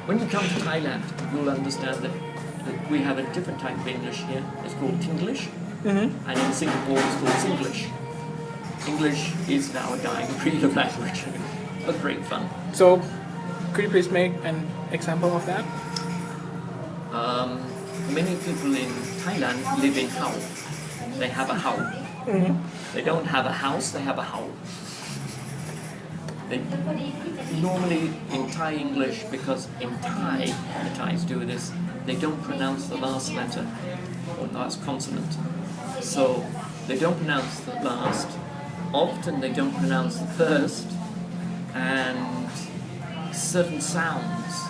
When you come to Thailand, you'll understand that we have a different type of English here. It's called Tinglish, and in Singapore it's called Singlish. English is now a dying breed of language, but great fun. So, could you please make an example of that? Many people in Thailand live in hau. They have a hau. They don't have a house, they have a hau. They normally in Thai English, because in Thai, the Thais do this, they don't pronounce the last letter or last consonant. So they don't pronounce the last. Often they don't pronounce the first, and certain sounds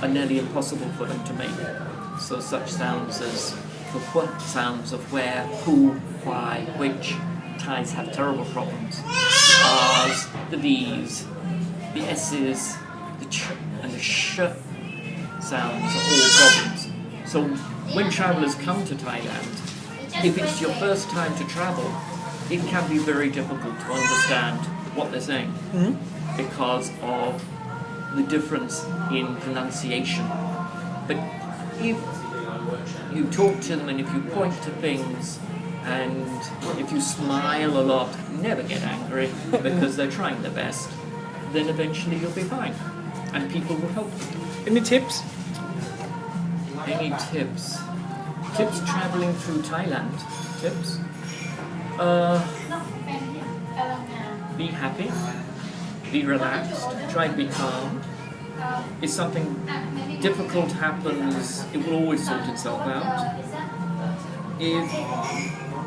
are nearly impossible for them to make. So such sounds as the wh sounds of where, who, why, which. Thais have terrible problems. The R's, the D's, the S's, the ch and the sh sounds are all problems. So when travellers come to Thailand, if it's your first time to travel, it can be very difficult to understand what they're saying because of the difference in pronunciation. But if you talk to them and if you point to things and if you smile a lot, never get angry because they're trying their best, then eventually you'll be fine and people will help you. Any tips? Any tips? Tips traveling through Thailand? Tips? Be happy, be relaxed, try to be calm. If something difficult happens, it will always sort itself out. If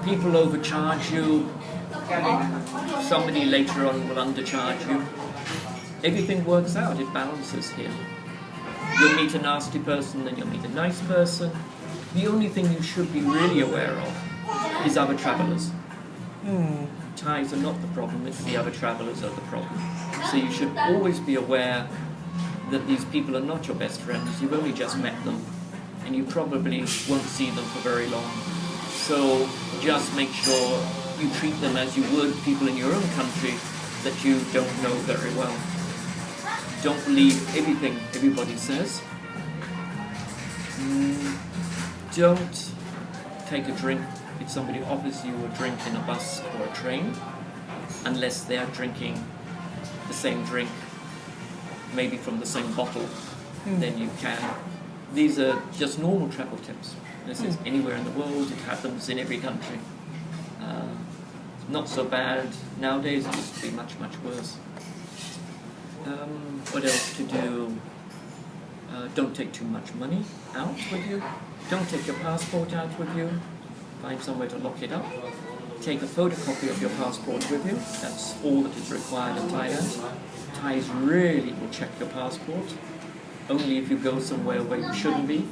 people overcharge you, somebody later on will undercharge you. Everything works out, it balances here. You'll meet a nasty person, then you'll meet a nice person. The only thing you should be really aware of is other travellers. Thais are not the problem, it's the other travellers are the problem. So you should always be aware that these people are not your best friends, you've only just met them, and you probably won't see them for very long. So just make sure you treat them as you would people in your own country that you don't know very well. Don't believe everything everybody says. Don't take a drink if somebody offers you a drink in a bus or a train, unless they're drinking the same drink, maybe from the same bottle, then you can. These are just normal travel tips. This is anywhere in the world, it happens in every country. Not so bad nowadays, it used to be much, much worse. What else to do? Don't take too much money out with you. Don't take your passport out with you. Find somewhere to lock it up. Take a photocopy of your passport with you. That's all that is required in Thailand. Thais really will check your passport. Only if you go somewhere where you shouldn't be.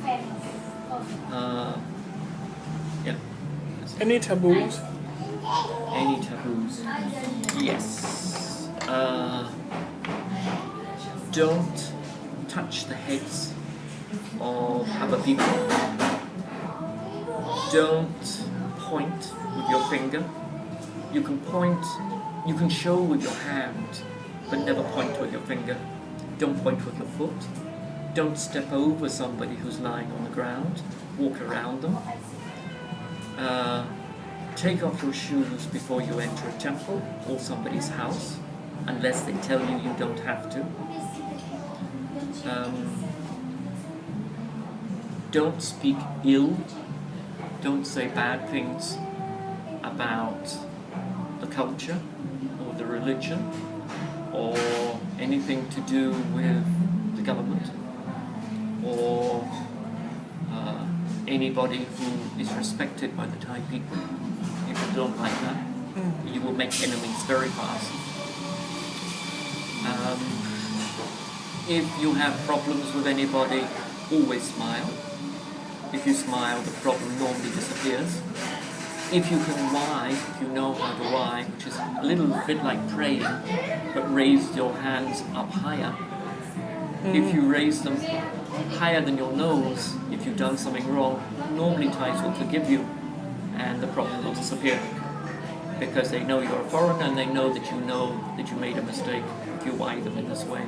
Yeah. Any taboos? Any taboos? Yes. Don't touch the heads of other people. Don't point with your finger. You can point, you can show with your hand, but never point with your finger. Don't point with your foot. Don't step over somebody who's lying on the ground. Walk around them. Take off your shoes before you enter a temple or somebody's house, unless they tell you you don't have to. Don't speak ill. Don't say bad things about the culture or the religion or anything to do with the government or anybody who is respected by the Thai people. If you don't like that, you will make enemies very fast. If you have problems with anybody, always smile. If you smile, the problem normally disappears. If you can why, if you know how to why, which is a little bit like praying, but raise your hands up higher. If you raise them higher than your nose, if you've done something wrong, normally Thais will forgive you and the problem will disappear. Because they know you're a foreigner and they know that you made a mistake if you why them in this way.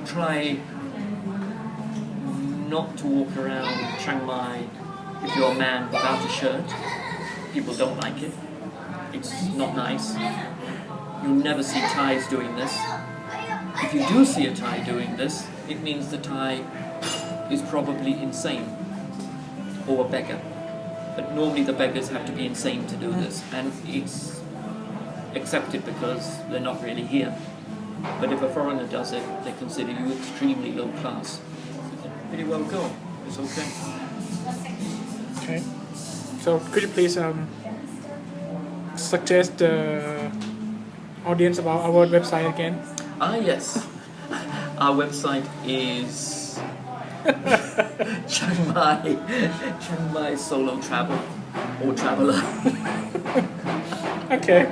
Try not to walk around Chiang Mai if you're a man without a shirt. People don't like it. It's not nice. You'll never see Thais doing this. If you do see a Thai doing this, it means the Thai is probably insane or a beggar. But normally the beggars have to be insane to do this, and it's accepted because they're not really here. But if a foreigner does it, they consider you extremely low class. Pretty well go. It's okay. Okay. So could you please suggest the audience about our website again? Yes. Our website is Chiang Mai Solo Travel or Traveler. Okay.